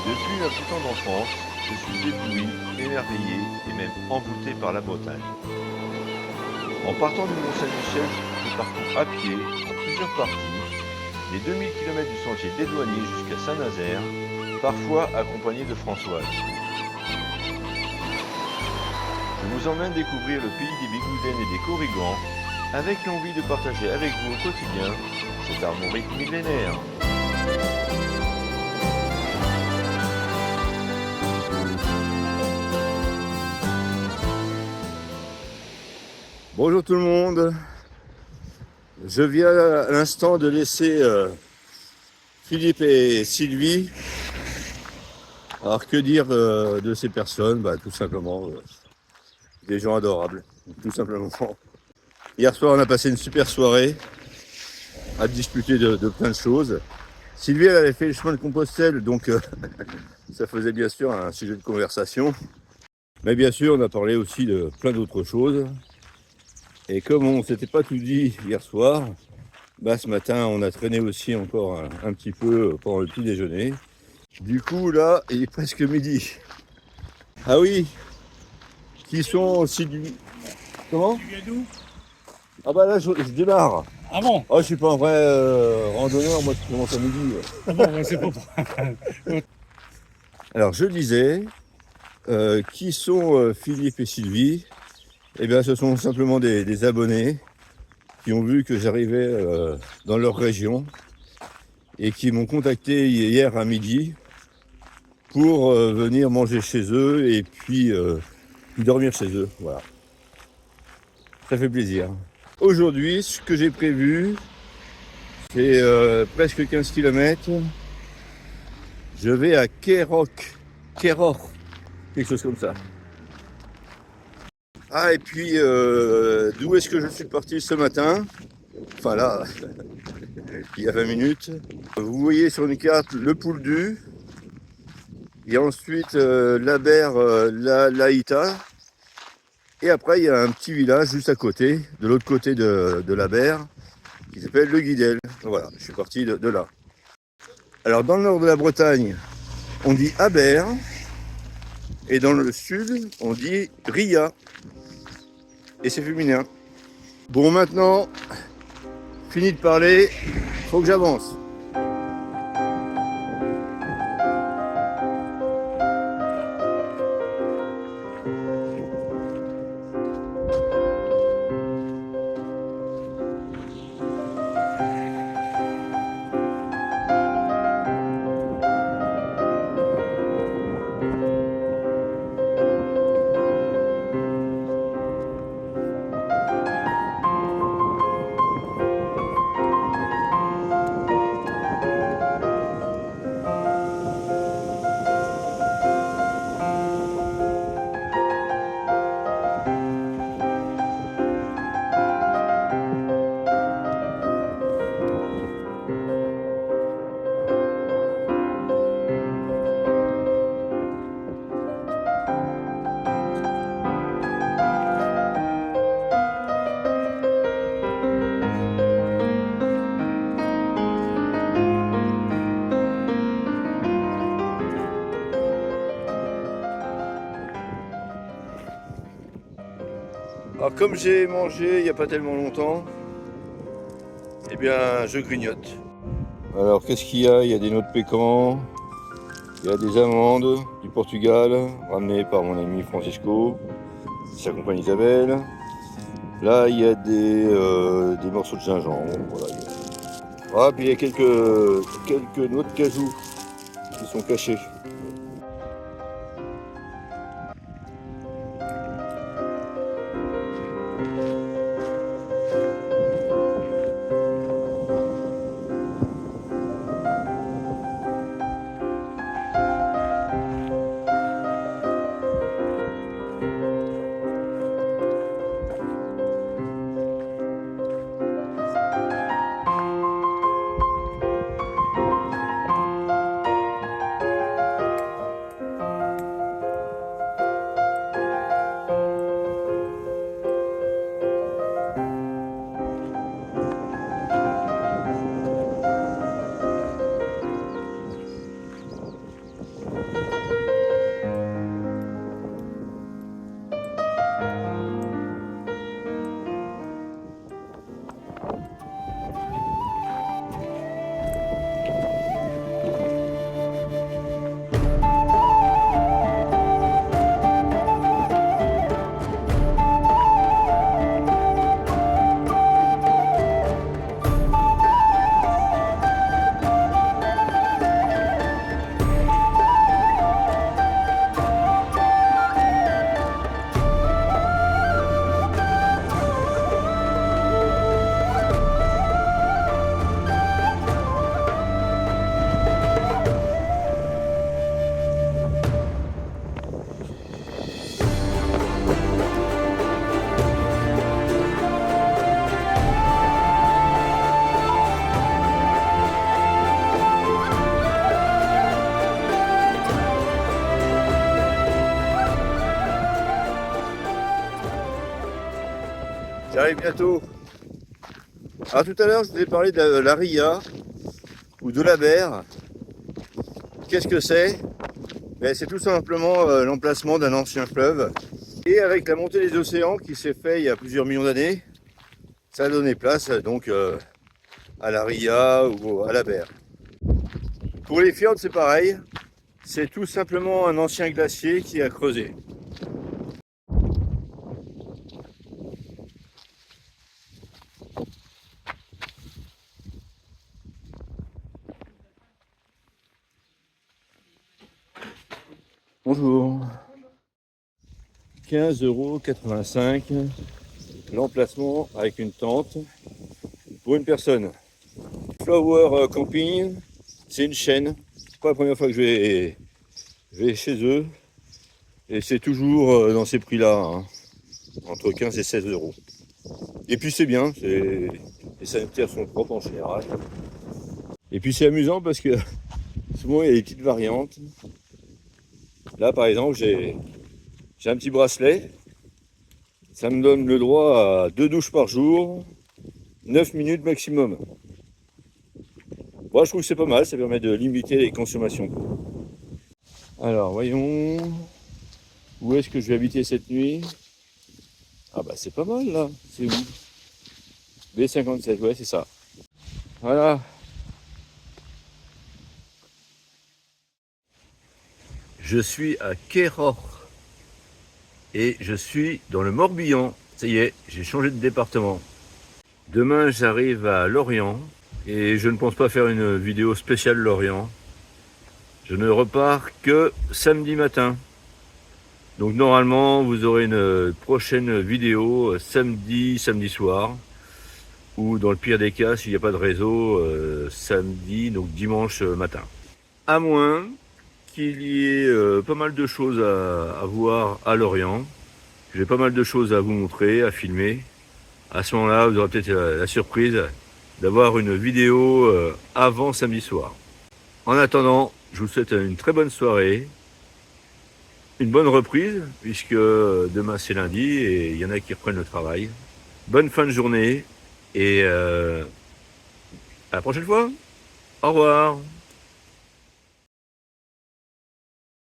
Depuis ma plus tendre enfance, je suis ébloui, émerveillé et même envoûté par la Bretagne. En partant du Mont-Saint-Michel, je parcours à pied, en plusieurs parties, les 2000 km du sentier des Douaniers jusqu'à Saint-Nazaire, parfois accompagné de Françoise. Je vous emmène découvrir le pays des Bigoudènes et des Corrigans, avec l'envie de partager avec vous au quotidien cette armorique millénaire. Bonjour tout le monde, je viens à l'instant de laisser Philippe et Sylvie. Alors que dire de ces personnes? Tout simplement des gens adorables, tout simplement. Hier soir on a passé une super soirée à discuter de plein de choses. Sylvie elle avait fait le chemin de Compostelle, donc ça faisait bien sûr un sujet de conversation. Mais bien sûr on a parlé aussi de plein d'autres choses. Et comme on ne s'était pas tout dit hier soir, ce matin on a traîné aussi encore un petit peu pendant le petit déjeuner. Du coup là il est presque midi. Ah oui, qui sont aussi du... Comment? Tu viens d'où? Ah là je démarre. Ah bon? Oh je suis pas un vrai randonneur, moi je commence à midi. Ah bon, c'est pas. Alors je disais, qui sont Philippe et Sylvie? Eh bien ce sont simplement des abonnés qui ont vu que j'arrivais dans leur région et qui m'ont contacté hier à midi pour venir manger chez eux et puis dormir chez eux. Voilà. Ça fait plaisir. Aujourd'hui, ce que j'ai prévu, c'est presque 15 km. Je vais à Kerok, quelque chose comme ça. Ah, et puis, d'où est-ce que je suis parti ce matin? Enfin là, il y a 20 minutes. Vous voyez sur une carte le Pouldu. Et ensuite la Berre, Laïta. Et après, il y a un petit village juste à côté, de l'autre côté de la Berre, qui s'appelle Le Guidel. Voilà, je suis parti de là. Alors, dans le nord de la Bretagne, on dit Aber. Et dans le sud, on dit Ria. Et c'est féminin. Bon, maintenant, fini de parler, faut que j'avance. Alors comme j'ai mangé il n'y a pas tellement longtemps, eh bien je grignote. Alors qu'est-ce qu'il y a? Il y a des noix de pécan, il y a des amandes du Portugal, ramenées par mon ami Francisco, sa compagne Isabelle. Là il y a des morceaux de gingembre. Voilà. Ah, puis il y a quelques noix de cajou qui sont cachées. J'arrive bientôt. Alors tout à l'heure, je vous ai parlé de la ria ou de la berre. Qu'est-ce que c'est? Ben, c'est tout simplement l'emplacement d'un ancien fleuve. Et avec la montée des océans qui s'est fait il y a plusieurs millions d'années, ça a donné place donc à la ria ou à la berre. Pour les fjords, c'est pareil. C'est tout simplement un ancien glacier qui a creusé. Bonjour. 15,85 € l'emplacement avec une tente pour une personne. Flower Camping, c'est une chaîne. C'est pas la première fois que je vais chez eux. Et c'est toujours dans ces prix-là, hein, entre 15 et 16 €. Et puis c'est bien, les sanitaires sont propres en général. Et puis c'est amusant parce que souvent il y a des petites variantes. Là par exemple j'ai un petit bracelet. Ça me donne le droit à 2 douches par jour, 9 minutes maximum. Moi je trouve que c'est pas mal, ça permet de limiter les consommations. Alors voyons, où est-ce que je vais habiter cette nuit? Ah bah c'est pas mal là, c'est où? B57, ouais c'est ça. Voilà. Je suis à Querort et je suis dans le Morbihan. Ça y est, j'ai changé de département. Demain j'arrive à Lorient et je ne pense pas faire une vidéo spéciale Lorient. Je ne repars que samedi matin. Donc normalement vous aurez une prochaine vidéo samedi soir. Ou dans le pire des cas, s'il n'y a pas de réseau, samedi, donc dimanche matin. À moins qu'il y ait pas mal de choses à voir à Lorient. J'ai pas mal de choses à vous montrer, à filmer. À ce moment-là, vous aurez peut-être la surprise d'avoir une vidéo avant samedi soir. En attendant, je vous souhaite une très bonne soirée, une bonne reprise, puisque demain c'est lundi et il y en a qui reprennent le travail. Bonne fin de journée et à la prochaine fois. Au revoir.